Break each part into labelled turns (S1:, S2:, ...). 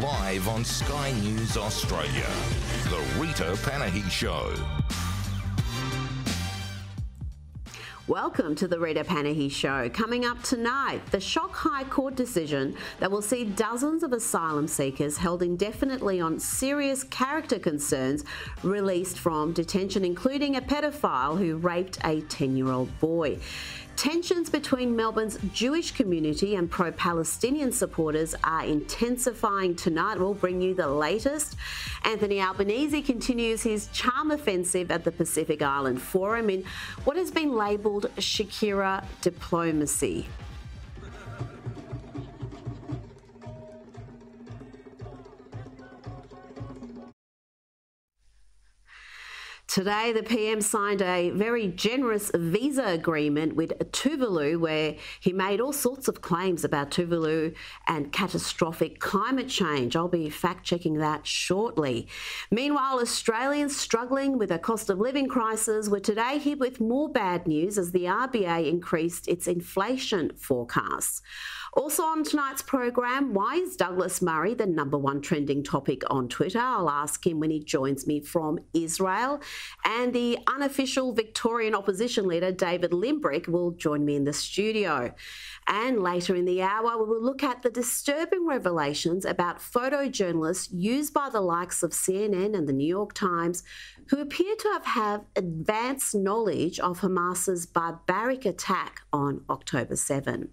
S1: live on Sky News Australia. The Rita Panahi Show.
S2: Welcome to the Rita Panahi Show. Coming up tonight, the shock High Court decision that will see dozens of asylum seekers held indefinitely on serious character concerns released from detention, including a pedophile who raped a 10-year-old boy. Tensions between Melbourne's Jewish community and pro-Palestinian supporters are intensifying tonight. We'll bring you the latest. Anthony Albanese continues his charm offensive at the Pacific Island Forum in what has been labelled Shakira diplomacy. Today, the PM signed a very generous visa agreement with Tuvalu, where he made all sorts of claims about Tuvalu and catastrophic climate change. I'll be fact-checking that shortly. Meanwhile, Australians struggling with a cost of living crisis were today hit with more bad news as the RBA increased its inflation forecasts. Also on tonight's program, why is Douglas Murray the #1 trending topic on Twitter? I'll ask him when he joins me from Israel. And the unofficial Victorian opposition leader, David Limbrick, will join me in the studio. And later in the hour, we will look at the disturbing revelations about photojournalists used by the likes of CNN and the New York Times, who appear to have advanced knowledge of Hamas's barbaric attack on October 7.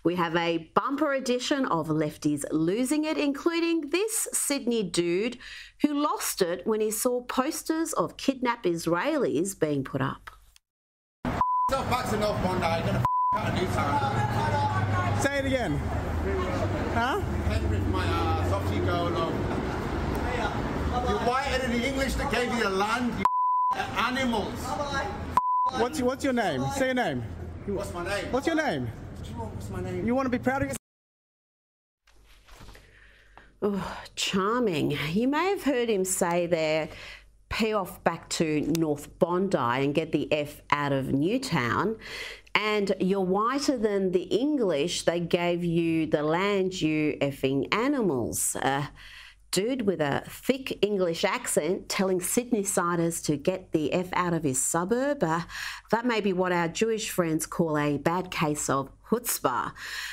S2: We have a bumper edition of Lefties Losing It, including this Sydney dude who lost it when he saw posters of kidnapped Israelis being put up.
S3: Say it again. Huh?
S4: You whited in the English that gave you the land, you animals.
S3: What's your name? Say your name.
S4: What's my name?
S3: What's your name?
S4: What's my name?
S3: You want to be proud of yourself?
S2: Oh, charming. You may have heard him say there, pay off back to North Bondi and get the F out of Newtown. And you're whiter than the English, they gave you the land, you effing animals. Dude with a thick English accent telling Sydney-siders to get the F out of his suburb. That may be what our Jewish friends call a bad case of chutzpah.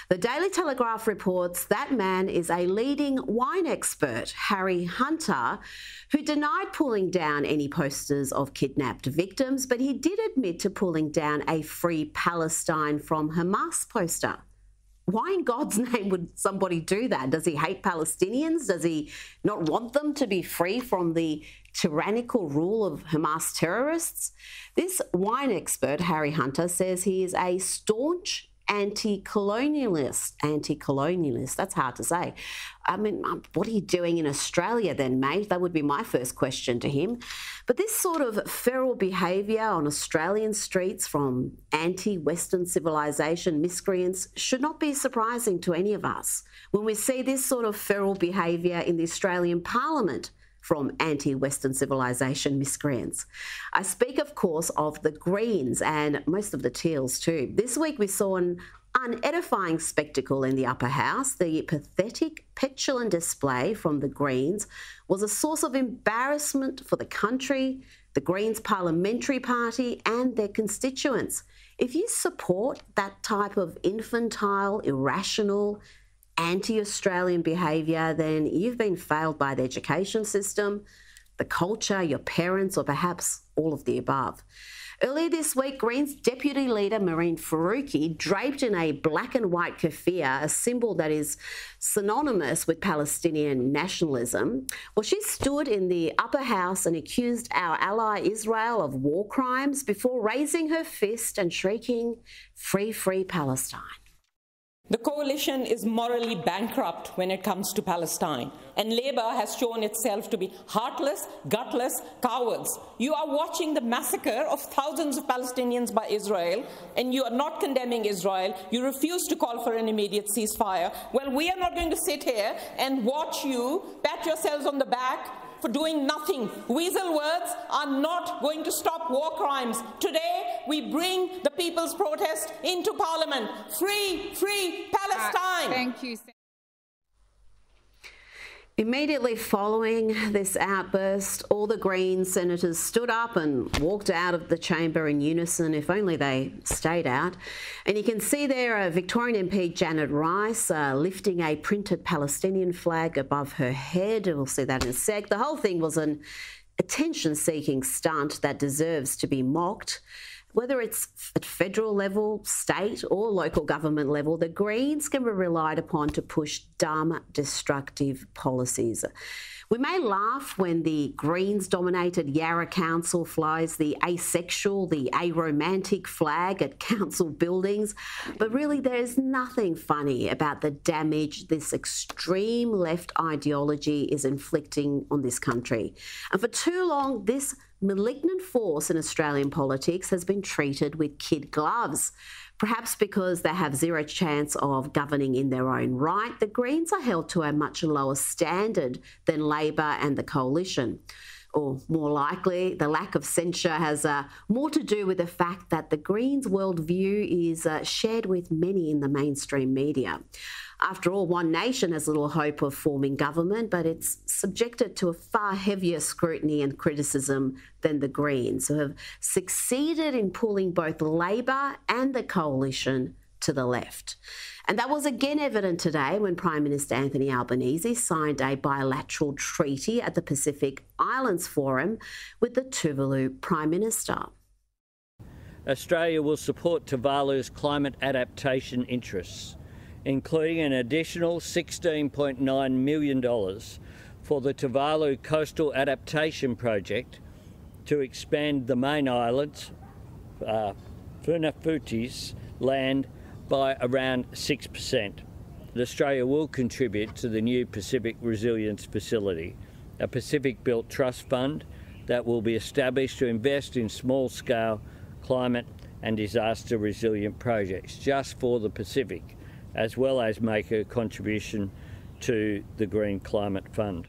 S2: The Daily Telegraph reports that man is a leading wine expert, Harry Hunter, who denied pulling down any posters of kidnapped victims, but he did admit to pulling down a Free Palestine from Hamas poster. Why in God's name would somebody do that? Does he hate Palestinians? Does he not want them to be free from the tyrannical rule of Hamas terrorists? This wine expert, Harry Hunter, says he is a staunch anti-colonialist, that's hard to say. I mean, what are you doing in Australia then, mate? That would be my first question to him. But this sort of feral behaviour on Australian streets from anti-Western civilisation miscreants should not be surprising to any of us when we see this sort of feral behaviour in the Australian Parliament from anti-Western civilisation miscreants. I speak, of course, of the Greens and most of the Teals too. This week we saw an unedifying spectacle in the upper house. The pathetic, petulant display from the Greens was a source of embarrassment for the country, the Greens parliamentary party and their constituents. If you support that type of infantile, irrational, anti-Australian behaviour, then you've been failed by the education system, the culture, your parents, or perhaps all of the above. Earlier this week, Greens Deputy Leader Mehreen Faruqi, draped in a black and white keffiyeh, a symbol that is synonymous with Palestinian nationalism, well, she stood in the upper house and accused our ally Israel of war crimes before raising her fist and shrieking, "Free, free Palestine."
S5: The coalition is morally bankrupt when it comes to Palestine, and Labour has shown itself to be heartless, gutless cowards. You are watching the massacre of thousands of Palestinians by Israel, and you are not condemning Israel. You refuse to call for an immediate ceasefire. Well, we are not going to sit here and watch you pat yourselves on the back for doing nothing. Weasel words are not going to stop war crimes. Today, we bring the people's protest into Parliament. Free, free Palestine.
S6: Thank you.
S2: Immediately following this outburst, all the Greens senators stood up and walked out of the chamber in unison, if only they stayed out. And you can see there Victorian MP Janet Rice lifting a printed Palestinian flag above her head. We'll see that in a sec. The whole thing was an attention-seeking stunt that deserves to be mocked. Whether it's at federal level, state or local government level, the Greens can be relied upon to push dumb, destructive policies. We may laugh when the Greens-dominated Yarra Council flies the asexual, the aromantic flag at council buildings, but really there's nothing funny about the damage this extreme left ideology is inflicting on this country. And for too long, this malignant force in Australian politics has been treated with kid gloves. Perhaps because they have zero chance of governing in their own right, the Greens are held to a much lower standard than Labor and the Coalition. Or more likely, the lack of censure has more to do with the fact that the Greens' worldview is shared with many in the mainstream media. After all, One Nation has little hope of forming government, but it's subjected to a far heavier scrutiny and criticism than the Greens, who have succeeded in pulling both Labor and the Coalition to the left. And that was again evident today when Prime Minister Anthony Albanese signed a bilateral treaty at the Pacific Islands Forum with the Tuvalu Prime Minister.
S6: Australia will support Tuvalu's climate adaptation interests, including an additional $16.9 million for the Tuvalu Coastal Adaptation Project to expand the main island's Funafuti's land by around 6%. Australia will contribute to the new Pacific Resilience Facility, a Pacific-built trust fund that will be established to invest in small-scale climate and disaster-resilient projects just for the Pacific, as well as make a contribution to the Green Climate Fund.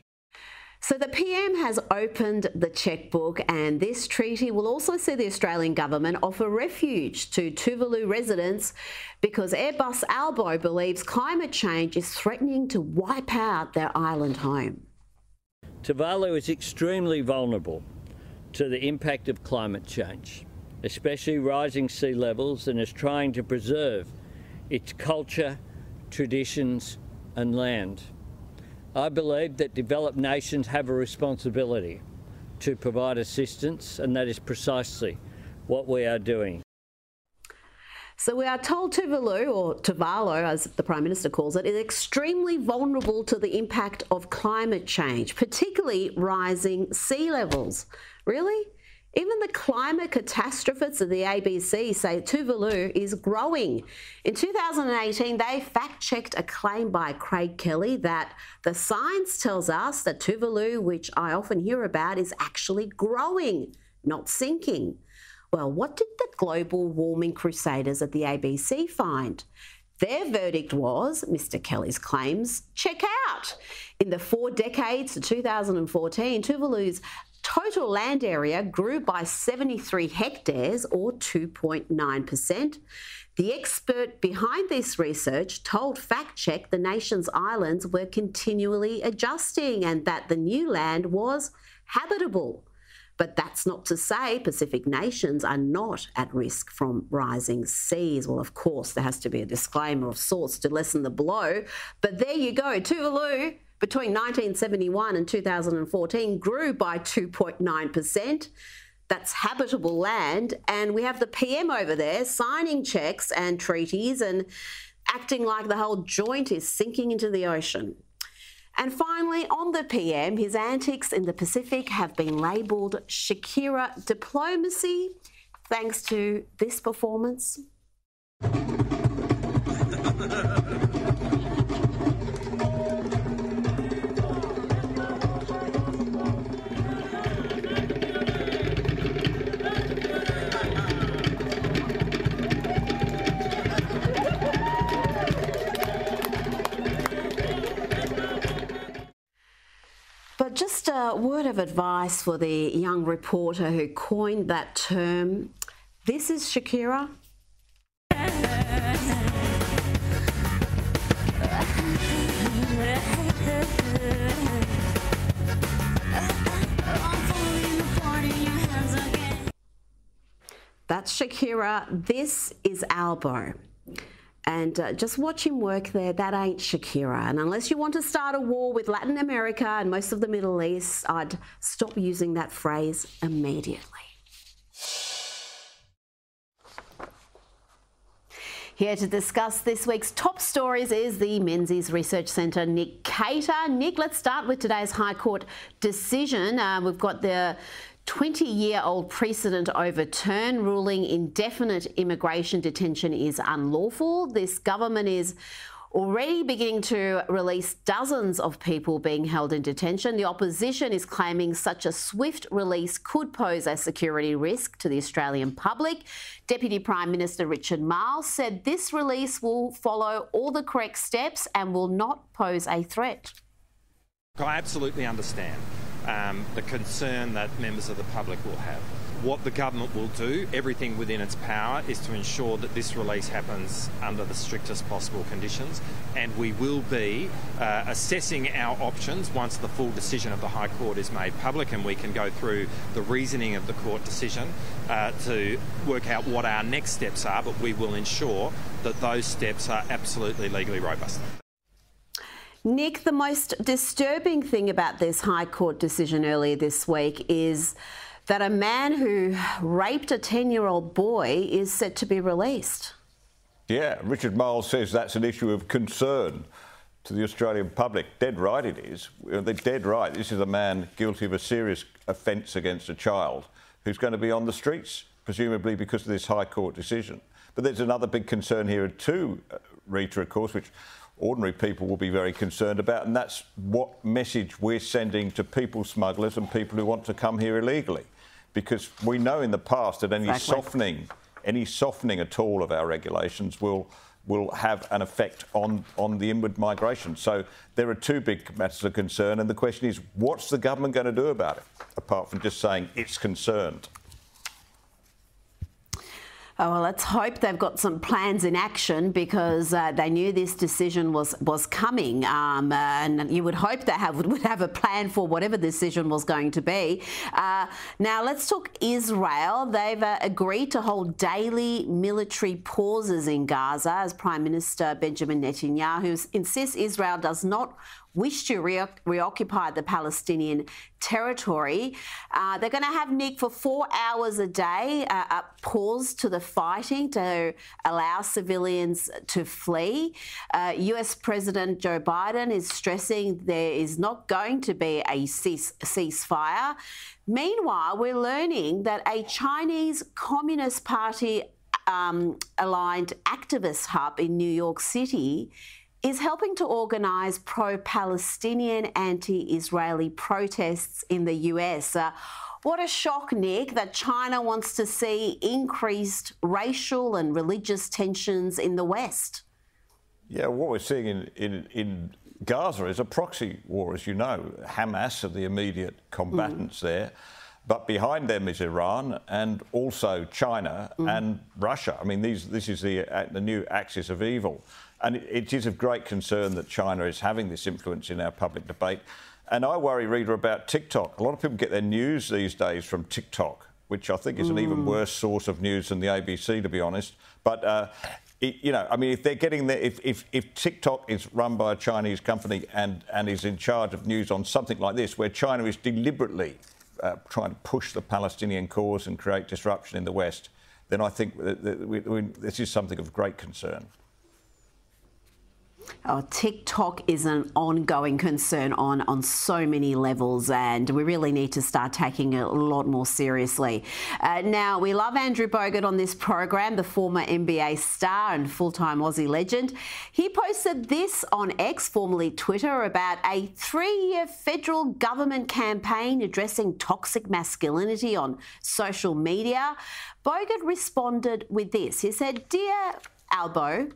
S2: So the PM has opened the chequebook, and this treaty will also see the Australian government offer refuge to Tuvalu residents because Airbus Albo believes climate change is threatening to wipe out their island home.
S6: Tuvalu is extremely vulnerable to the impact of climate change, especially rising sea levels, and is trying to preserve its culture, traditions and land. I believe that developed nations have a responsibility to provide assistance, and that is precisely what we are doing.
S2: So we are told Tuvalu, or Tuvalu as the Prime Minister calls it, is extremely vulnerable to the impact of climate change, particularly rising sea levels. Really? Even the climate catastrophists of the ABC say Tuvalu is growing. In 2018, they fact-checked a claim by Craig Kelly that the science tells us that Tuvalu, which I often hear about, is actually growing, not sinking. Well, what did the global warming crusaders at the ABC find? Their verdict was, Mr. Kelly's claims, check out. In the 4 decades to 2014, Tuvalu's total land area grew by 73 hectares, or 2.9%. The expert behind this research told Fact Check the nation's islands were continually adjusting and that the new land was habitable. But that's not to say Pacific nations are not at risk from rising seas. Well, of course, there has to be a disclaimer of sorts to lessen the blow. But there you go, Tuvalu, between 1971 and 2014, grew by 2.9%. That's habitable land. And we have the PM over there signing checks and treaties and acting like the whole joint is sinking into the ocean. And finally, on the PM, his antics in the Pacific have been labelled Shakira diplomacy, thanks to this performance. But just a word of advice for the young reporter who coined that term. This is Shakira. Shakira, this is Albo. And just watch him work there, that ain't Shakira. And unless you want to start a war with Latin America and most of the Middle East, I'd stop using that phrase immediately. Here to discuss this week's top stories is the Menzies Research Centre, Nick Cater. Nick, let's start with today's High Court decision. We've got the 20-year-old precedent overturned, ruling indefinite immigration detention is unlawful. This government is already beginning to release dozens of people being held in detention. The opposition is claiming such a swift release could pose a security risk to the Australian public. Deputy Prime Minister Richard Marles said this release will follow all the correct steps and will not pose a threat.
S7: I absolutely understand the concern that members of the public will have. What the government will do, everything within its power, is to ensure that this release happens under the strictest possible conditions, and we will be assessing our options once the full decision of the High Court is made public and we can go through the reasoning of the court decision to work out what our next steps are, but we will ensure that those steps are absolutely legally robust.
S2: Nick, the most disturbing thing about this High Court decision earlier this week is that a man who raped a 10-year-old boy is set to be released.
S8: Yeah, Richard Marles says that's an issue of concern to the Australian public. Dead right it is. They're dead right. This is a man guilty of a serious offence against a child who's going to be on the streets, presumably because of this High Court decision. But there's another big concern here too, Rita, of course, which ordinary people will be very concerned about, and that's what message we're sending to people smugglers and people who want to come here illegally. Because we know in the past that any softening at all of our regulations will have an effect on the inward migration. So there are two big matters of concern, and the question is, what's the government going to do about it, apart from just saying it's concerned?
S2: Oh, well, let's hope they've got some plans in action, because they knew this decision was coming, and you would hope they would have a plan for whatever the decision was going to be. Now, let's talk Israel. They've agreed to hold daily military pauses in Gaza, as Prime Minister Benjamin Netanyahu insists Israel does not wish to reoccupy the Palestinian territory. They're going to have, Nick, for 4 hours a day, a pause to the fighting to allow civilians to flee. US President Joe Biden is stressing there is not going to be a ceasefire. Meanwhile, we're learning that a Chinese Communist Party aligned activist hub in New York City is helping to organise pro-Palestinian, anti-Israeli protests in the US. What a shock, Nick, that China wants to see increased racial and religious tensions in the West.
S8: Yeah, what we're seeing in Gaza is a proxy war, as you know. Hamas are the immediate combatants there. But behind them is Iran and also China and Russia. I mean, this is the new axis of evil. And it is of great concern that China is having this influence in our public debate. And I worry, Rita, about TikTok. A lot of people get their news these days from TikTok, which I think is an even worse source of news than the ABC, to be honest. But, you know, I mean, if they're getting there, if TikTok is run by a Chinese company and is in charge of news on something like this, where China is deliberately trying to push the Palestinian cause and create disruption in the West, then I think this is something of great concern.
S2: Oh, TikTok is an ongoing concern on so many levels, and we really need to start taking it a lot more seriously. Now, we love Andrew Bogut on this program, the former NBA star and full-time Aussie legend. He posted this on X, formerly Twitter, about a 3-year federal government campaign addressing toxic masculinity on social media. Bogut responded with this. He said, "Dear Albo,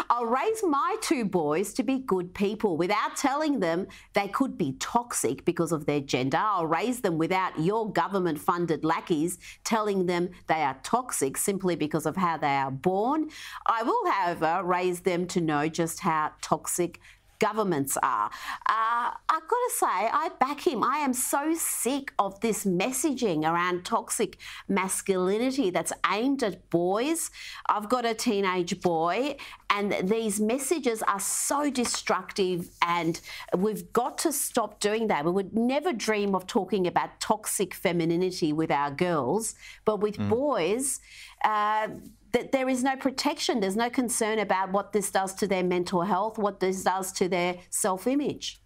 S2: I'll raise my 2 boys to be good people without telling them they could be toxic because of their gender. I'll raise them without your government-funded lackeys telling them they are toxic simply because of how they are born. I will, however, raise them to know just how toxic governments are. I've got to say, I back him. I am so sick of this messaging around toxic masculinity that's aimed at boys. I've got a teenage boy, and these messages are so destructive, and we've got to stop doing that. We would never dream of talking about toxic femininity with our girls, but with boys, that there is no protection. There's no concern about what this does to their mental health, what this does to their self-image.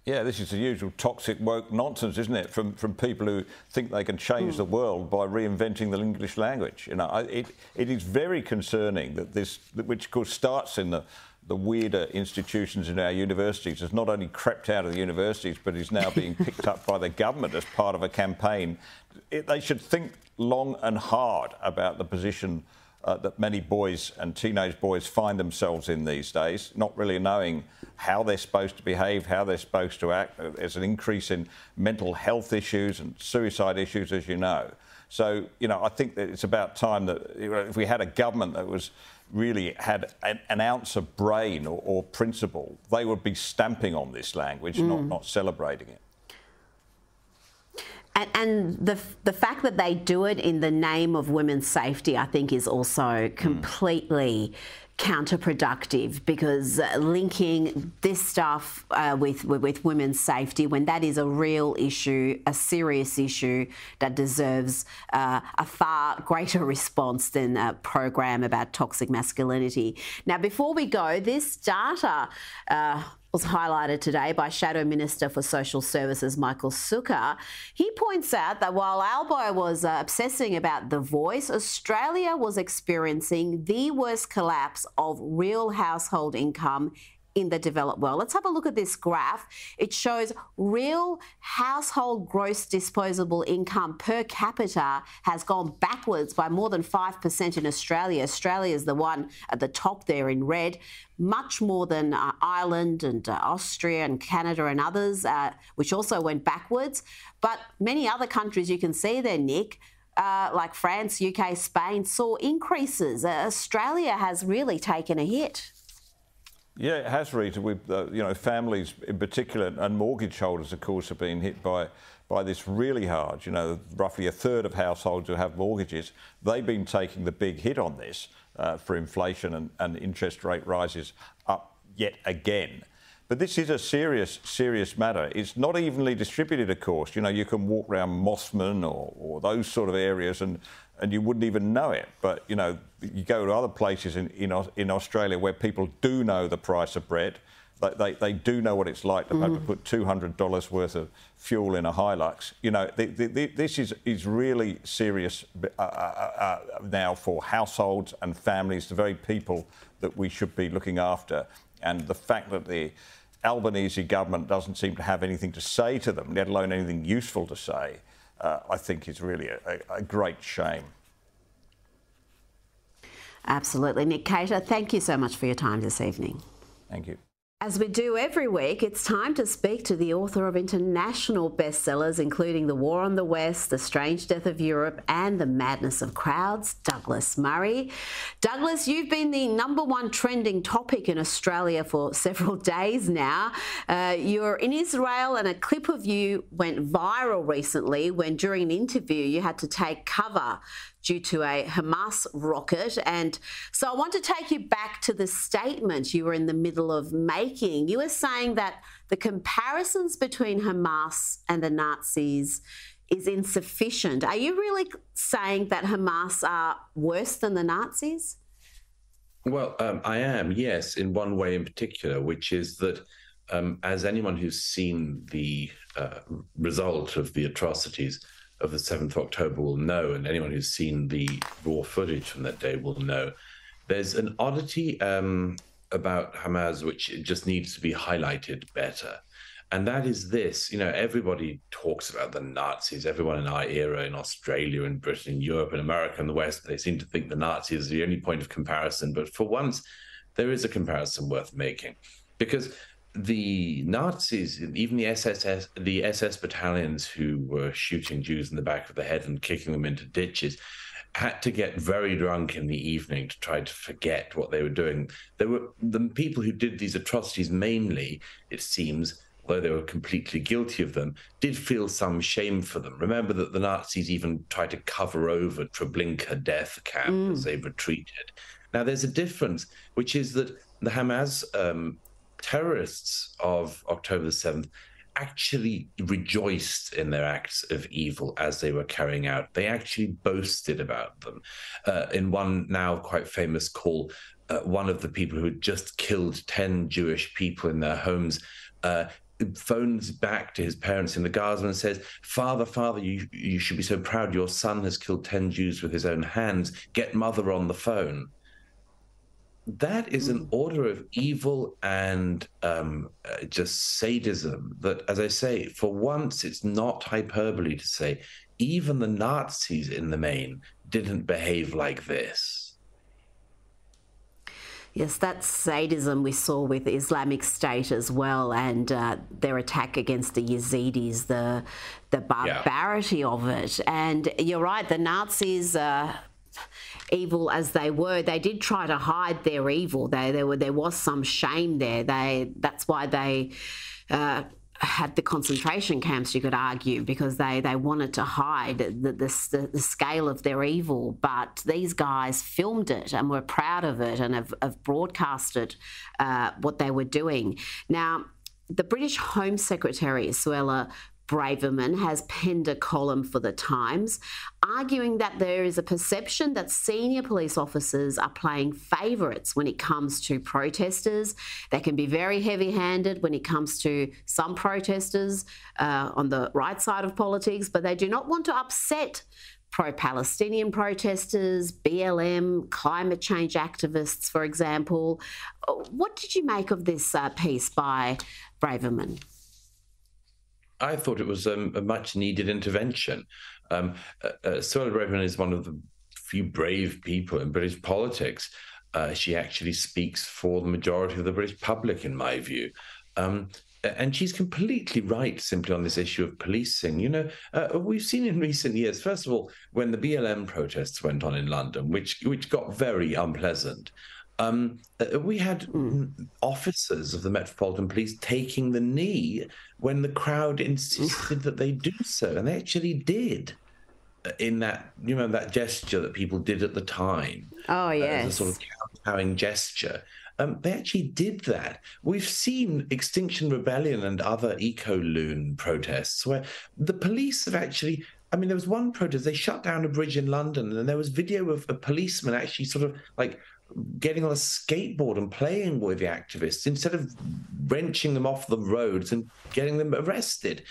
S8: Yeah, this is the usual toxic woke nonsense, isn't it? From people who think they can change the world by reinventing the English language. You know, it is very concerning that this, which of course starts in the weirder institutions in our universities, has not only crept out of the universities, but is now being picked up by the government as part of a campaign. They should think long and hard about the position that many boys and teenage boys find themselves in these days, not really knowing how they're supposed to behave, how they're supposed to act. There's an increase in mental health issues and suicide issues, as you know. So, you know, I think that it's about time that if we had a government that was really had an ounce of brain or principle, they would be stamping on this language, not celebrating it.
S2: And the fact that they do it in the name of women's safety, I think, is also completely counterproductive, because linking this stuff with women's safety, when that is a real issue, a serious issue that deserves a far greater response than a program about toxic masculinity. Now, before we go, this data was highlighted today by Shadow Minister for Social Services, Michael Sukkar. He points out that while Albo was obsessing about The Voice, Australia was experiencing the worst collapse of real household income in the developed world. Let's have a look at this graph. It shows real household gross disposable income per capita has gone backwards by more than 5% in Australia. Australia is the one at the top there in red, much more than Ireland and Austria and Canada and others, which also went backwards. But many other countries you can see there, Nick, like France, UK, Spain, saw increases. Australia has really taken a hit.
S8: Yeah, it has, Rita, with you know, families in particular, and mortgage holders, of course, have been hit by this really hard. You know, roughly a third of households who have mortgages, they've been taking the big hit on this for inflation and interest rate rises up yet again. But this is a serious matter. It's not evenly distributed, of course. You know, you can walk around Mossman or those sort of areas and you wouldn't even know it. But, you know, you go to other places in Australia where people do know the price of bread. They do know what it's like to have to put $200 worth of fuel in a Hilux. You know, this is really serious now for households and families, the very people that we should be looking after. And the fact that the Albanese government doesn't seem to have anything to say to them, let alone anything useful to say, I think is really a great shame.
S2: Absolutely. Nick Cater, thank you so much for your time this evening.
S8: Thank you.
S2: As we do every week, it's time to speak to the author of international bestsellers, including The War on the West, The Strange Death of Europe, and The Madness of Crowds, Douglas Murray. Douglas, you've been the #1 trending topic in Australia for several days now. You're in Israel, and a clip of you went viral recently when, during an interview, you had to take cover due to a Hamas rocket. And so I want to take you back to the statement you were in the middle of making. You were saying that the comparisons between Hamas and the Nazis is insufficient. Are you really saying that Hamas are worse than the Nazis?
S9: Well, I am, yes, in one way in particular, which is that as anyone who's seen the result of the atrocities of the 7th of October will know, and anyone who's seen the raw footage from that day will know, there's an oddity about Hamas which just needs to be highlighted better. And that is this, you know, everybody talks about the Nazis, everyone in our era in Australia and Britain, and Europe and America and the West, they seem to think the Nazis is the only point of comparison. But for once, there is a comparison worth making, because the Nazis, even the SS battalions who were shooting Jews in the back of the head and kicking them into ditches, had to get very drunk in the evening to try to forget what they were doing. There were the people who did these atrocities mainly, it seems, although they were completely guilty of them, did feel some shame for them. Remember that the Nazis even tried to cover over Treblinka death camp as they retreated. Now, there's a difference, which is that the Hamas terrorists of October the 7th actually rejoiced in their acts of evil as they were carrying out. They actually boasted about them. In one now quite famous call, one of the people who had just killed 10 Jewish people in their homes phones back to his parents in the Gaza and says, Father, you should be so proud. Your son has killed 10 Jews with his own hands. Get mother on the phone. That is an order of evil and just sadism that, as I say, for once, it's not hyperbole to say even the Nazis in the main didn't behave like this.
S2: Yes, that sadism we saw with Islamic State as well, and their attack against the Yazidis, the barbarity of it. And you're right, the Nazis, evil as they were, they did try to hide their evil. There was some shame there. That's why they had the concentration camps, you could argue, because they wanted to hide the scale of their evil. But these guys filmed it and were proud of it and have broadcasted what they were doing. Now, the British Home Secretary, Suella Braverman, has penned a column for The Times, arguing that there is a perception that senior police officers are playing favourites when it comes to protesters. They can be very heavy-handed when it comes to some protesters on the right side of politics, but they do not want to upset pro-Palestinian protesters, BLM, climate change activists, for example. What did you make of this piece by Braverman?
S9: I thought it was a much-needed intervention. Suella Braverman is one of the few brave people in British politics. She actually speaks for the majority of the British public, in my view. And she's completely right simply on this issue of policing. You know, we've seen in recent years, first of all, when the BLM protests went on in London, which got very unpleasant, we had officers of the Metropolitan Police taking the knee when the crowd insisted that they do so, and they actually did. In that, you know, that gesture that people did at the time.
S2: Oh, yes.
S9: As a sort of kowtowing gesture. They actually did that. We've seen Extinction Rebellion and other eco-loon protests where the police have actually, I mean, there was one protest, they shut down a bridge in London, and there was video of a policeman actually sort of like getting on a skateboard and playing with the activists instead of wrenching them off the roads and getting them arrested.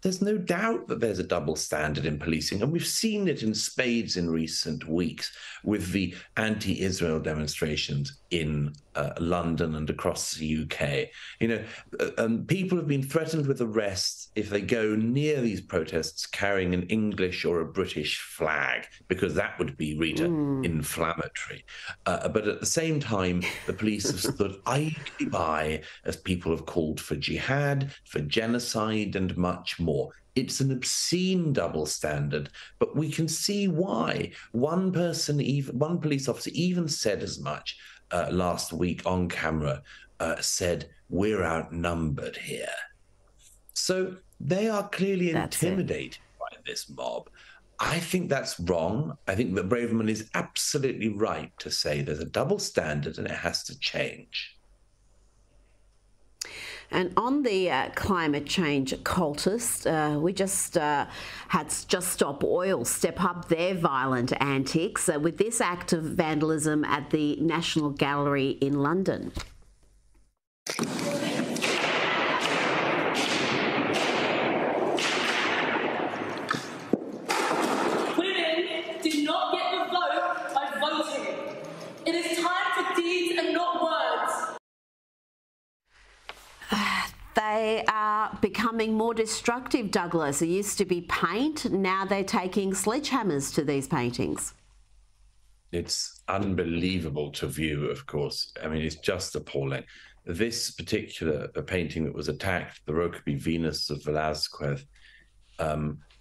S9: There's no doubt that there's a double standard in policing, and we've seen it in spades in recent weeks with the anti-Israel demonstrations in London and across the UK. You know, people have been threatened with arrest if they go near these protests carrying an English or a British flag, because that would be, Rita, inflammatory. But at the same time, the police have stood idly by as people have called for jihad, for genocide, and much more. It's an obscene double standard, but we can see why. One police officer even said as much last week on camera, said, "We're outnumbered here." So they are clearly intimidated by this mob. I think that's wrong. I think that Braverman is absolutely right to say there's a double standard and it has to change.
S2: And on the climate change cultists, we just had Just Stop Oil step up their violent antics with this act of vandalism at the National Gallery in London. They are becoming more destructive, Douglas. It used to be paint, now they're taking sledgehammers to these paintings.
S9: It's unbelievable to view, of course. I mean, it's just appalling. This particular painting that was attacked, the Rokeby Venus of Velázquez,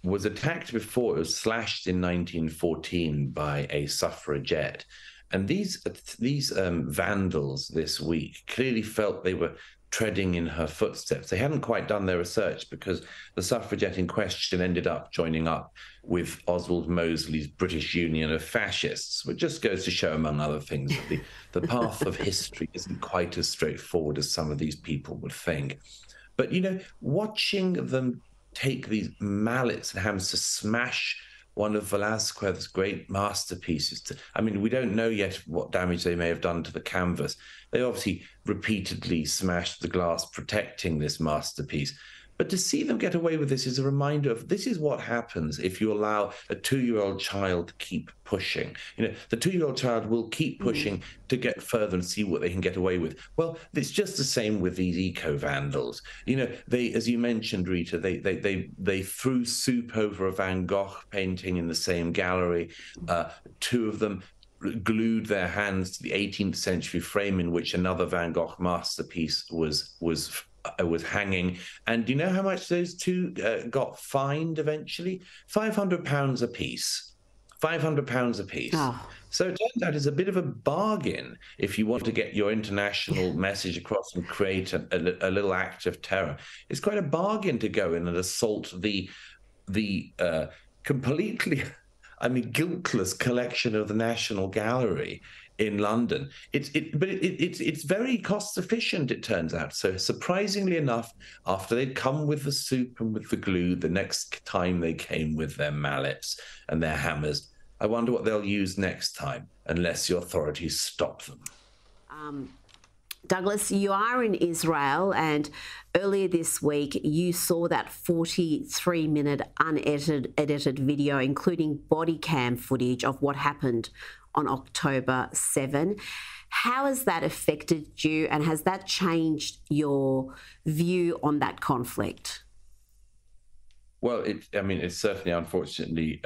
S9: was attacked before. It was slashed in 1914 by a suffragette. And these vandals this week clearly felt they were treading in her footsteps. They hadn't quite done their research because the suffragette in question ended up joining up with Oswald Mosley's British Union of Fascists, which just goes to show, among other things, that the path of history isn't quite as straightforward as some of these people would think. But, you know, watching them take these mallets and hammers to smash one of Velázquez's great masterpieces. I mean, we don't know yet what damage they may have done to the canvas. They obviously repeatedly smashed the glass protecting this masterpiece. But to see them get away with this is a reminder of this is what happens if you allow a 2-year-old child to keep pushing. You know, the 2-year-old child will keep pushing to get further and see what they can get away with. Well, it's just the same with these eco-vandals. You know, they, as you mentioned, Rita, they threw soup over a Van Gogh painting in the same gallery. 2 of them glued their hands to the 18th century frame in which another Van Gogh masterpiece was hanging. And do you know how much those 2 got fined eventually? £500 a piece. £500 a piece. Oh. So it turns out it's a bit of a bargain if you want to get your international message across and create a little act of terror. It's quite a bargain to go in and assault the completely, I mean, guiltless collection of the National Gallery in London. But it's very cost efficient, it turns out. So surprisingly enough, after they'd come with the soup and with the glue, the next time they came with their mallets and their hammers. I wonder what they'll use next time, unless the authorities stop them.
S2: Douglas, you are in Israel, and earlier this week you saw that 43-minute unedited video, including body cam footage of what happened on October 7. How has that affected you, and has that changed your view on that conflict?
S9: Well, it's certainly, unfortunately,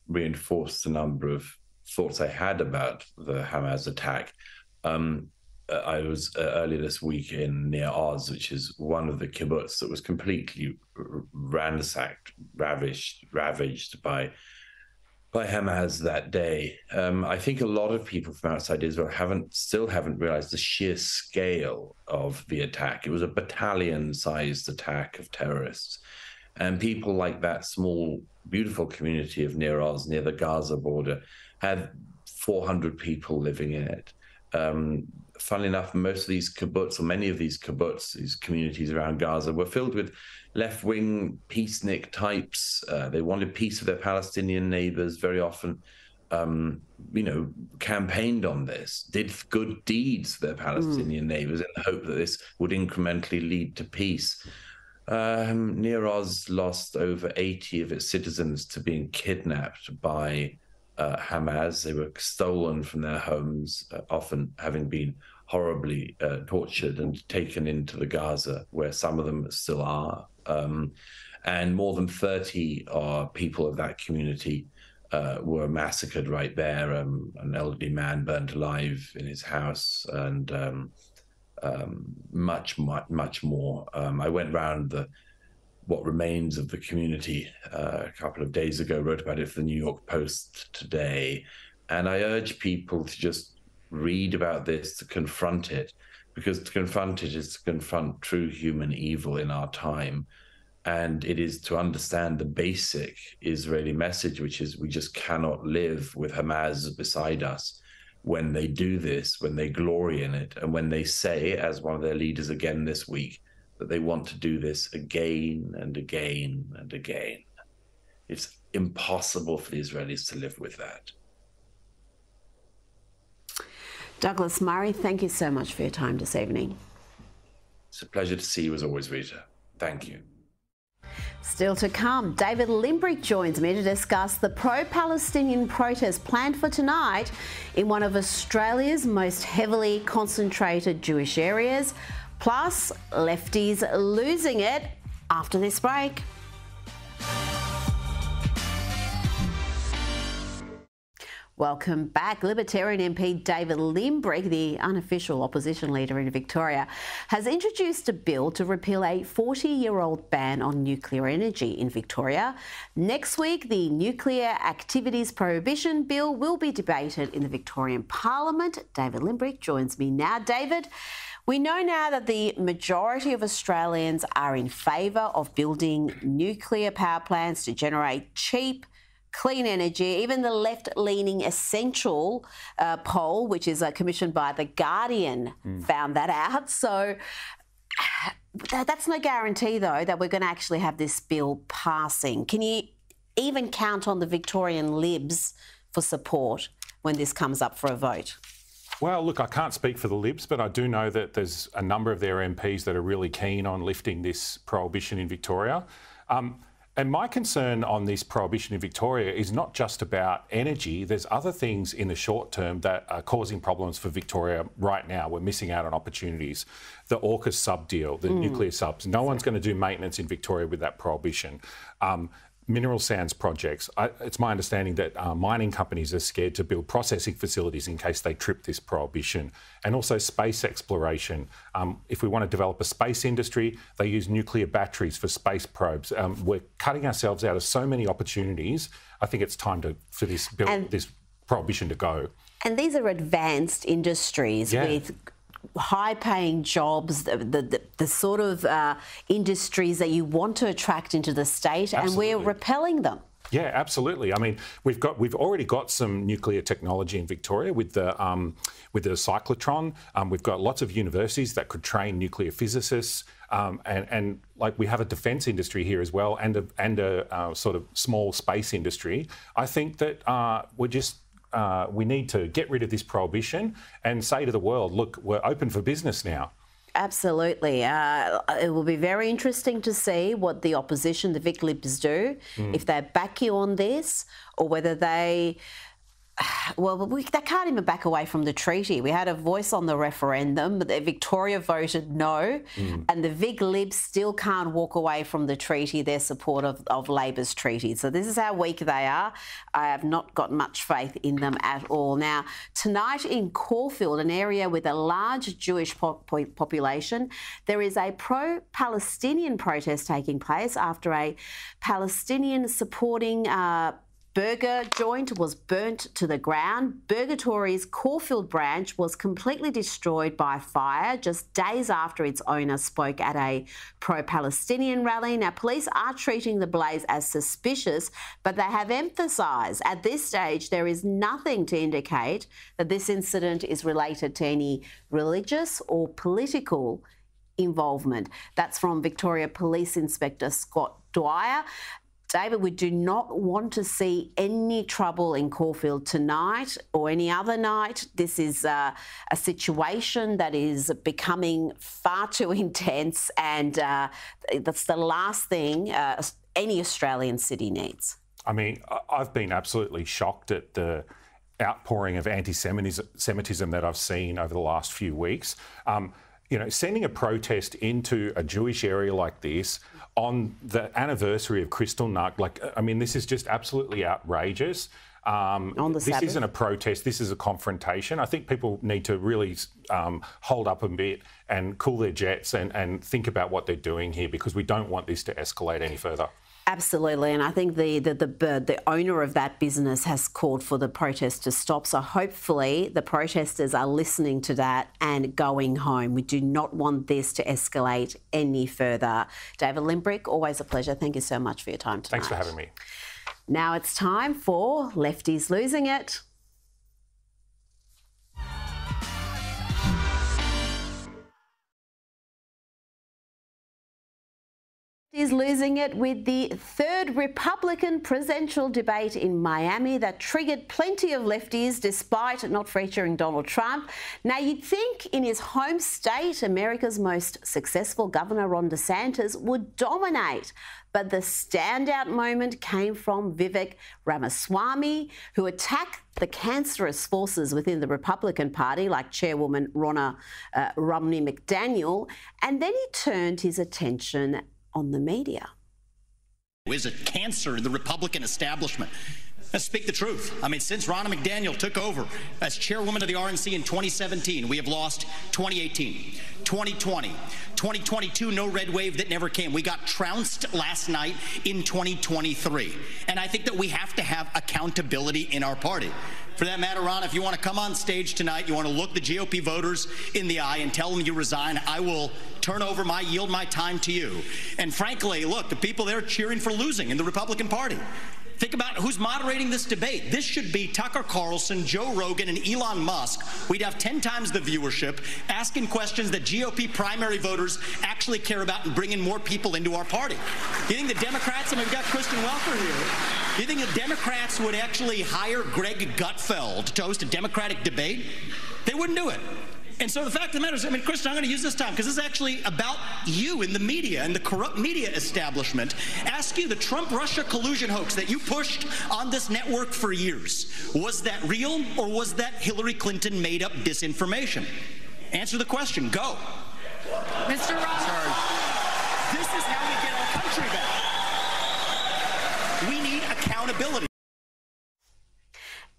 S9: reinforced a number of thoughts I had about the Hamas attack. I was earlier this week near Oz, which is one of the kibbutz that was completely ransacked, ravaged by Hamas that day. I think a lot of people from outside Israel still haven't realized the sheer scale of the attack. It was a battalion-sized attack of terrorists. And people like that small, beautiful community of Nir Oz, near the Gaza border, had 400 people living in it. Funnily enough, most of these kibbutz, or many of these kibbutz, these communities around Gaza, were filled with left-wing peacenik types. They wanted peace with their Palestinian neighbors, very often, campaigned on this, did good deeds for their Palestinian neighbors in the hope that this would incrementally lead to peace. Nir Oz lost over 80 of its citizens to being kidnapped by Hamas. They were stolen from their homes, often having been horribly tortured and taken into the Gaza, where some of them still are. And more than 30 people of that community were massacred right there. An elderly man burned alive in his house, and much more. I went round what remains of the community a couple of days ago, wrote about it for the New York Post today, and I urge people to just read about this, to confront it, because to confront it is to confront true human evil in our time, and it is to understand the basic Israeli message, which is we just cannot live with Hamas beside us. When they do this, when they glory in it, and when they say, as one of their leaders again this week, that they want to do this again and again and again. It's impossible for the Israelis to live with that.
S2: Douglas Murray, thank you so much for your time this evening.
S9: It's a pleasure to see you as always, Rita. Thank you.
S2: Still to come, David Limbrick joins me to discuss the pro-Palestinian protest planned for tonight in one of Australia's most heavily concentrated Jewish areas, plus lefties losing it after this break. Welcome back. Libertarian MP David Limbrick, the unofficial opposition leader in Victoria, has introduced a bill to repeal a 40-year-old ban on nuclear energy in Victoria. Next week, the Nuclear Activities Prohibition Bill will be debated in the Victorian Parliament. David Limbrick joins me now. David, we know now that the majority of Australians are in favour of building nuclear power plants to generate cheap, clean energy. Even the left-leaning Essential poll, which is commissioned by The Guardian, found that out. So that's no guarantee, though, that we're going to actually have this bill passing. Can you even count on the Victorian Libs for support when this comes up for a vote?
S10: Well, look, I can't speak for the Libs, but I do know that there's a number of their MPs that are really keen on lifting this prohibition in Victoria. And my concern on this prohibition in Victoria is not just about energy. There's other things in the short term that are causing problems for Victoria right now. We're missing out on opportunities. The AUKUS sub deal, the nuclear subs. No one's going to do maintenance in Victoria with that prohibition. Mineral sands projects. It's my understanding that mining companies are scared to build processing facilities in case they trip this prohibition. And also space exploration. If we want to develop a space industry, they use nuclear batteries for space probes. We're cutting ourselves out of so many opportunities. I think it's time for this prohibition to go. And
S2: these are advanced industries with high-paying jobs, the sort of industries that you want to attract into the state, Absolutely. And we're repelling them.
S10: Yeah, absolutely. I mean, we've already got some nuclear technology in Victoria with the cyclotron. We've got lots of universities that could train nuclear physicists, and like we have a defence industry here as well, and a sort of small space industry. I think that we need to get rid of this prohibition and say to the world, look, we're open for business now.
S2: Absolutely. It will be very interesting to see what the opposition, the Vic Libs, do, if they back you on this or whether they... they can't even back away from the treaty. We had a voice on the referendum, but Victoria voted no, and the Vic Libs still can't walk away from the treaty, their support of Labor's treaty. So this is how weak they are. I have not got much faith in them at all. Now, tonight in Caulfield, an area with a large Jewish population, there is a pro-Palestinian protest taking place after a Palestinian supporting burger joint was burnt to the ground. Burgatory's Caulfield branch was completely destroyed by fire just days after its owner spoke at a pro-Palestinian rally. Now, police are treating the blaze as suspicious, but they have emphasised at this stage there is nothing to indicate that this incident is related to any religious or political involvement. That's from Victoria Police Inspector Scott Dwyer. David, we do not want to see any trouble in Caulfield tonight or any other night. This is a situation that is becoming far too intense, and that's the last thing any Australian city needs.
S10: I mean, I've been absolutely shocked at the outpouring of anti-Semitism that I've seen over the last few weeks. Sending a protest into a Jewish area like this on the anniversary of Kristallnacht, this is just absolutely outrageous. This isn't a protest, this is a confrontation. I think people need to really hold up a bit and cool their jets and think about what they're doing here, because we don't want this to escalate any further.
S2: Absolutely, and I think the owner of that business has called for the protest to stop. So hopefully the protesters are listening to that and going home. We do not want this to escalate any further. David Limbrick, always a pleasure. Thank you so much for your time tonight.
S10: Thanks for having me.
S2: Now it's time for Lefties Losing It. Is losing it with the third Republican presidential debate in Miami that triggered plenty of lefties despite not featuring Donald Trump. Now, you'd think in his home state, America's most successful governor, Ron DeSantis, would dominate. But the standout moment came from Vivek Ramaswamy, who attacked the cancerous forces within the Republican Party, like Chairwoman Ronna Romney McDaniel, and then he turned his attention on the media.
S11: Is a cancer in the Republican establishment. Let's speak the truth. I mean, since Ronna McDaniel took over as chairwoman of the RNC in 2017, we have lost 2018, 2020, 2022, no red wave that never came. We got trounced last night in 2023. And I think that we have to have accountability in our party. For that matter, Ron, if you want to come on stage tonight, you want to look the GOP voters in the eye and tell them you resign, I will yield my time to you. And frankly, look, the people there cheering for losing in the Republican Party. Think about who's moderating this debate. This should be Tucker Carlson, Joe Rogan, and Elon Musk. We'd have 10 times the viewership, asking questions that GOP primary voters actually care about and bringing more people into our party. You think the Democrats, I mean, we've got Kristen Welker here, you think the Democrats would actually hire Greg Gutfeld to host a Democratic debate? They wouldn't do it. And so the fact of the matter is, I mean, Kristen, I'm going to use this time because this is actually about you in the media and the corrupt media establishment. Ask you, the Trump-Russia collusion hoax that you pushed on this network for years, was that real or was that Hillary Clinton made-up disinformation? Answer the question. Go.
S12: Mr. Ross.
S11: Sorry. This is how we get our country back. We need accountability.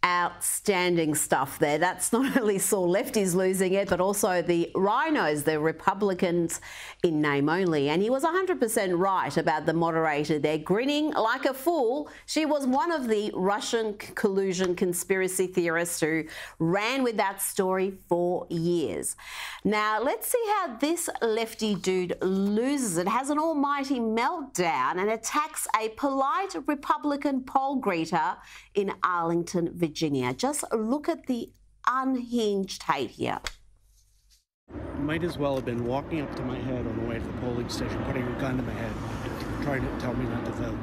S2: Outstanding stuff there. That's not only saw lefties losing it, but also the rhinos, the Republicans in name only. And he was 100% right about the moderator there, grinning like a fool. She was one of the Russian collusion conspiracy theorists who ran with that story for years. Now, let's see how this lefty dude loses it, has an almighty meltdown and attacks a polite Republican poll greeter in Arlington, Virginia. Just look at the unhinged hate here.
S13: You might as well have been walking up to my head on the way to the polling station, putting a gun to my head, trying to tell me not to vote.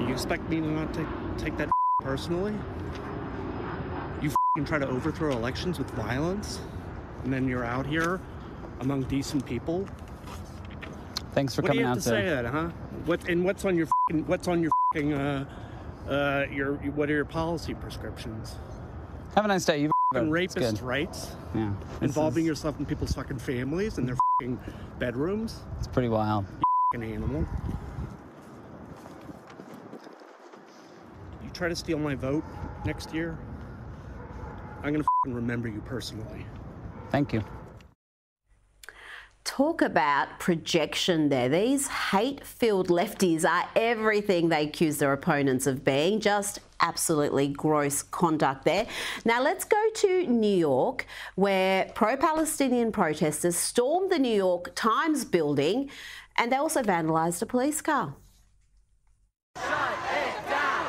S13: You expect me to not take that personally? You try to overthrow elections with violence, and then you're out here among decent people?
S14: Thanks for coming out
S13: there. What do you have to say that, huh? What's on your what are your policy prescriptions?
S14: Have a nice day.
S13: Rapist rights?
S14: Yeah.
S13: Involving yourself in people's fucking families and their fucking bedrooms?
S14: It's pretty wild.
S13: You fucking animal. You try to steal my vote next year, I'm gonna fucking remember you personally.
S14: Thank you.
S2: Talk about projection there. These hate-filled lefties are everything they accuse their opponents of being. Just absolutely gross conduct there. Now let's go to New York, where pro-Palestinian protesters stormed the New York Times building and they also vandalised a police car.
S12: Shut it down!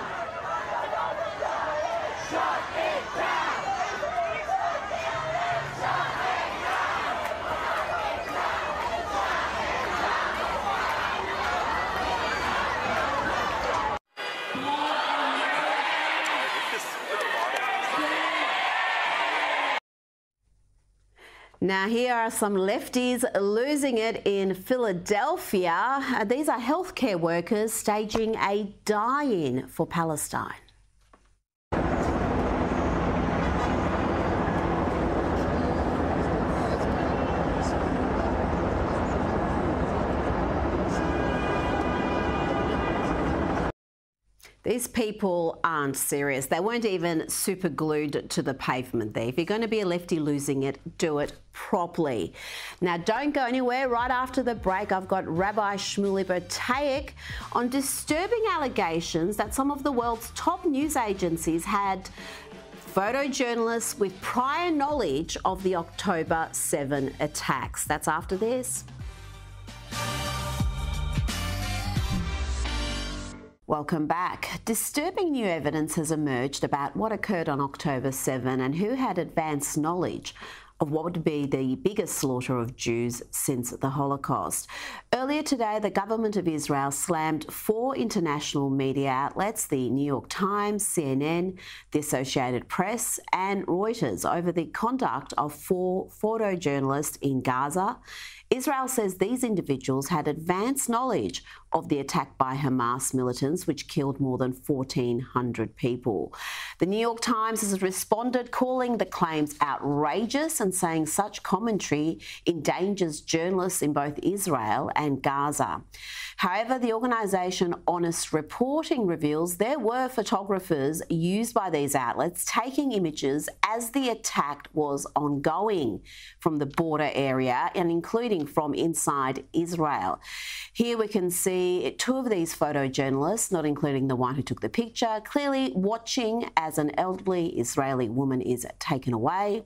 S12: Shut it down!
S2: Now, here are some lefties losing it in Philadelphia. These are healthcare workers staging a die-in for Palestine. These people aren't serious. They weren't even super glued to the pavement there. If you're going to be a lefty losing it, do it properly. Now, don't go anywhere. Right after the break, I've got Rabbi Shmuley Bertayek on disturbing allegations that some of the world's top news agencies had photojournalists with prior knowledge of the October 7 attacks. That's after this. Welcome back. Disturbing new evidence has emerged about what occurred on October 7 and who had advanced knowledge of what would be the biggest slaughter of Jews since the Holocaust. Earlier today, the government of Israel slammed 4 international media outlets, the New York Times, CNN, the Associated Press and Reuters, over the conduct of 4 photojournalists in Gaza, Israel says these individuals had advanced knowledge of the attack by Hamas militants, which killed more than 1,400 people. The New York Times has responded, calling the claims outrageous and saying such commentary endangers journalists in both Israel and Gaza. However, the organisation Honest Reporting reveals there were photographers used by these outlets taking images as the attack was ongoing from the border area and including from inside Israel. Here we can see two of these photojournalists, not including the one who took the picture, clearly watching as an elderly Israeli woman is taken away.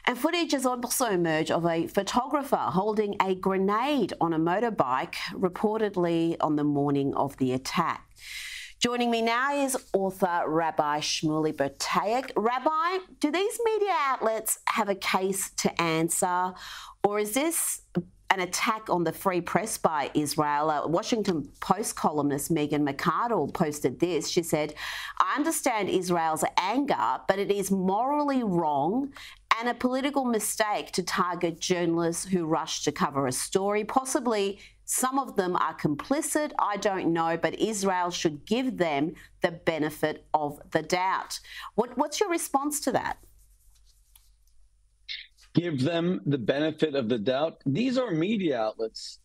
S2: And footage has also emerged of a photographer holding a grenade on a motorbike, reportedly on the morning of the attack. Joining me now is author Rabbi Shmuley Bertayek. Rabbi, do these media outlets have a case to answer, or is this an attack on the free press by Israel? Washington Post columnist Megan McArdle posted this. She said, "I understand Israel's anger, but it is morally wrong and a political mistake to target journalists who rush to cover a story. Possibly some of them are complicit, I don't know, but Israel should give them the benefit of the doubt." What's your response to that?
S15: Give them the benefit of the doubt? These are media outlets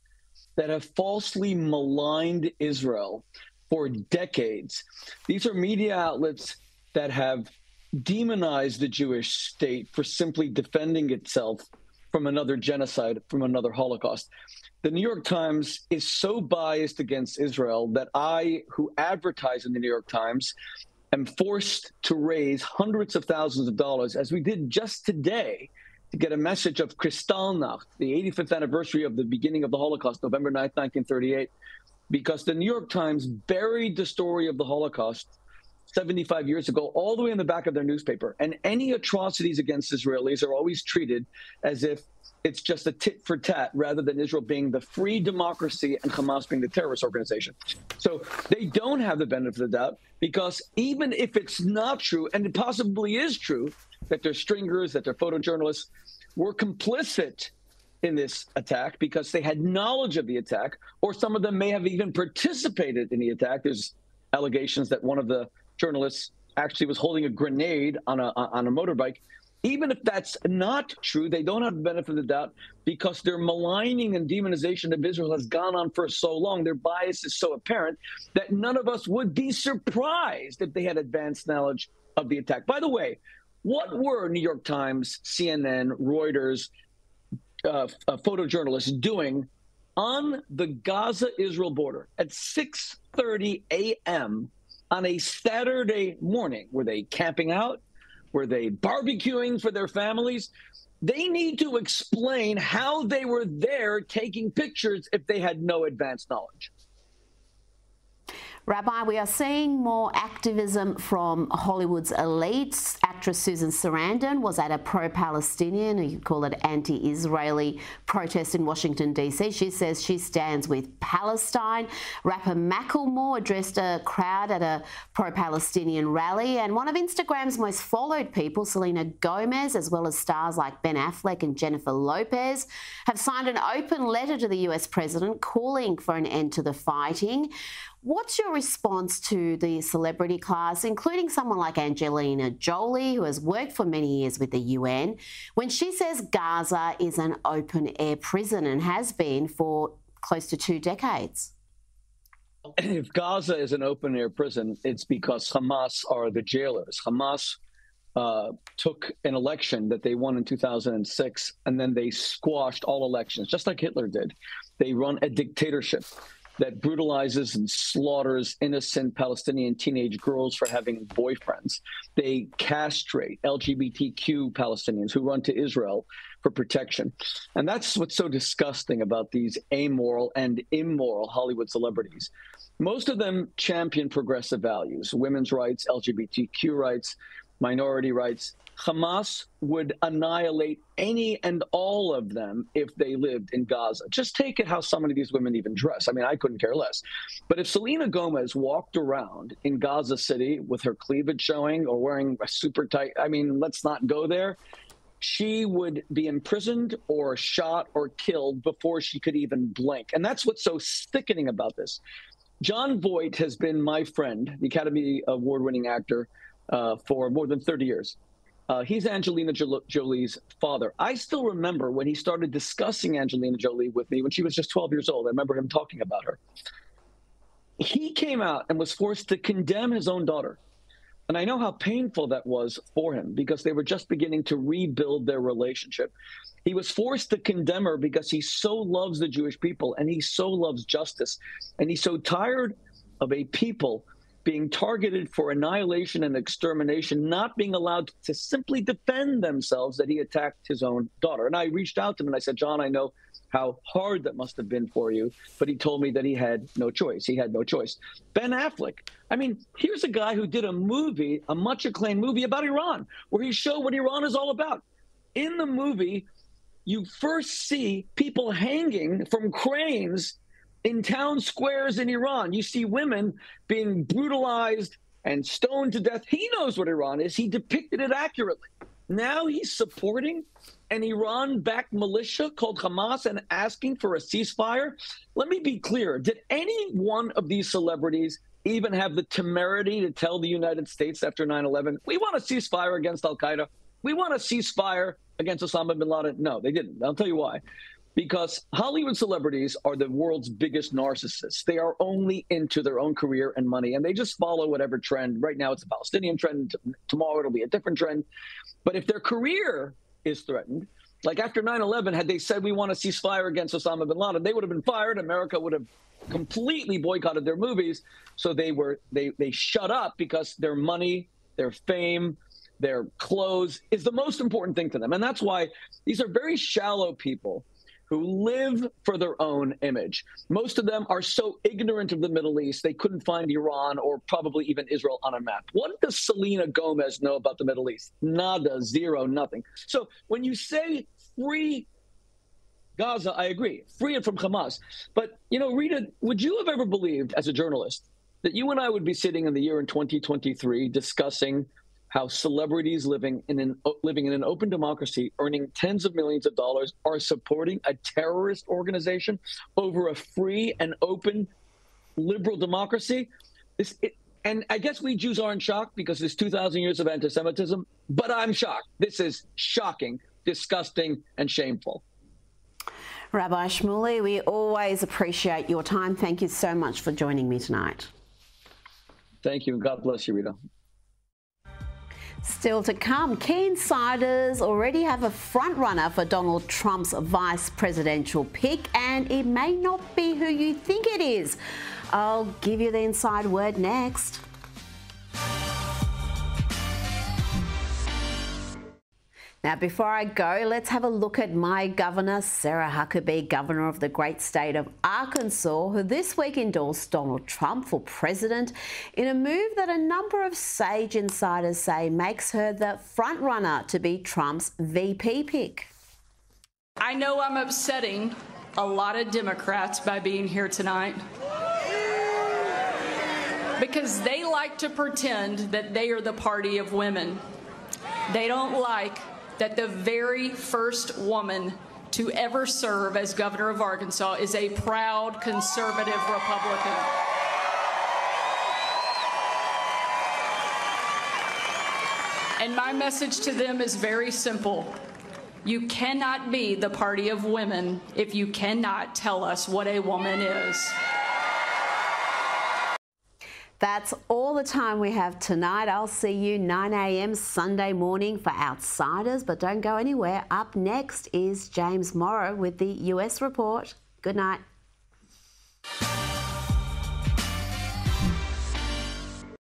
S15: that have falsely maligned Israel for decades. These are media outlets that have demonized the Jewish state for simply defending itself from another genocide, from another Holocaust. The New York Times is so biased against Israel that I, who advertise in the New York Times, am forced to raise hundreds of thousands of dollars, as we did just today, to get a message of Kristallnacht, the 85th anniversary of the beginning of the Holocaust, November 9th, 1938, because the New York Times buried the story of the Holocaust 75 years ago, all the way in the back of their newspaper. And any atrocities against Israelis are always treated as if it's just a tit for tat, rather than Israel being the free democracy and Hamas being the terrorist organization. So they don't have the benefit of the doubt, because even if it's not true, and it possibly is true, that they're stringers, that they're photojournalists, were complicit in this attack because they had knowledge of the attack, or some of them may have even participated in the attack. There's allegations that one of the journalists actually was holding a grenade on a motorbike. Even if that's not true, they don't have the benefit of the doubt because their maligning and demonization of Israel has gone on for so long. Their bias is so apparent that none of us would be surprised if they had advanced knowledge of the attack. By the way, what were New York Times, CNN, Reuters, photojournalists doing on the Gaza-Israel border at 6:30 a.m. on a Saturday morning? Were they camping out? Were they barbecuing for their families? They need to explain how they were there taking pictures if they had no advanced knowledge.
S2: Rabbi, we are seeing more activism from Hollywood's elites. Actress Susan Sarandon was at a pro-Palestinian, or you could call it anti-Israeli, protest in Washington, D.C. She says she stands with Palestine. Rapper Macklemore addressed a crowd at a pro-Palestinian rally. And one of Instagram's most followed people, Selena Gomez, as well as stars like Ben Affleck and Jennifer Lopez, have signed an open letter to the US president calling for an end to the fighting. What's your response to the celebrity class, including someone like Angelina Jolie, who has worked for many years with the UN, when she says Gaza is an open-air prison and has been for close to 2 decades?
S15: If Gaza is an open-air prison, it's because Hamas are the jailers. Hamas took an election that they won in 2006, and then they squashed all elections, just like Hitler did. They run a dictatorship that brutalizes and slaughters innocent Palestinian teenage girls for having boyfriends. They castrate LGBTQ Palestinians who run to Israel for protection. And that's what's so disgusting about these amoral and immoral Hollywood celebrities. Most of them champion progressive values, women's rights, LGBTQ rights, minority rights. Hamas would annihilate any and all of them if they lived in Gaza. Just take it how some of these women even dress. I mean, I couldn't care less. But if Selena Gomez walked around in Gaza City with her cleavage showing or wearing a super tight, I mean, let's not go there. she would be imprisoned or shot or killed before she could even blink. And that's what's so sickening about this. Jon Voight has been my friend, the Academy Award-winning actor, for more than 30 years. He's Angelina Jolie's father. I still remember when he started discussing Angelina Jolie with me when she was just 12 years old. I remember him talking about her. He came out and was forced to condemn his own daughter. And I know how painful that was for him because they were just beginning to rebuild their relationship. He was forced to condemn her because he so loves the Jewish people and he so loves justice. And he's so tired of a people being targeted for annihilation and extermination, not being allowed to simply defend themselves, that he attacked his own daughter. And I reached out to him and I said, John, I know how hard that must have been for you, but he told me that he had no choice. He had no choice. Ben Affleck, I mean, here's a guy who did a movie, a much acclaimed movie about Iran, where he showed what Iran is all about. In the movie, you first see people hanging from cranes in town squares in Iran. You see women being brutalized and stoned to death. He knows what Iran is. He depicted it accurately. Now he's supporting an Iran-backed militia called Hamas and asking for a ceasefire. Let me be clear. Did any one of these celebrities even have the temerity to tell the United States after 9/11, we want a ceasefire against al-Qaeda? We want a ceasefire against Osama bin Laden? No, they didn't. I'll tell you why. Because Hollywood celebrities are the world's biggest narcissists. They are only into their own career and money, and they just follow whatever trend. Right now, it's a Palestinian trend. Tomorrow, it'll be a different trend. But if their career is threatened, like after 9/11, had they said we want a ceasefire against Osama bin Laden, they would have been fired. America would have completely boycotted their movies. So they shut up because their money, their fame, their clothes is the most important thing to them. And that's why these are very shallow people who live for their own image. Most of them are so ignorant of the Middle East, they couldn't find Iran or probably even Israel on a map. What does Selena Gomez know about the Middle East? Nada, zero, nothing. So when you say free Gaza, I agree, free it from Hamas. But, you know, Rita, would you have ever believed as a journalist that you and I would be sitting in the year in 2023 discussing how celebrities living in an open democracy, earning tens of millions of dollars, are supporting a terrorist organization over a free and open liberal democracy? And I guess we Jews aren't shocked because there's 2,000 years of anti-Semitism, but I'm shocked. This is shocking, disgusting, and shameful.
S2: Rabbi Shmuley, we always appreciate your time. Thank you so much for joining me tonight.
S15: Thank you. God bless you, Rita.
S2: Still to come, key insiders already have a front runner for Donald Trump's vice presidential pick, and it may not be who you think it is. I'll give you the inside word next. Now, before I go, let's have a look at my governor, Sarah Huckabee, governor of the great state of Arkansas, who this week endorsed Donald Trump for president in a move that a number of sage insiders say makes her the front runner to be Trump's VP pick.
S16: I know I'm upsetting a lot of Democrats by being here tonight because they like to pretend that they are the party of women. They don't like that the very first woman to ever serve as governor of Arkansas is a proud conservative Republican. And my message to them is very simple. You cannot be the party of women if you cannot tell us what a woman is.
S2: That's all the time we have tonight. I'll see you 9 a.m. Sunday morning for Outsiders, but don't go anywhere. Up next is James Morrow with the US Report. Good night.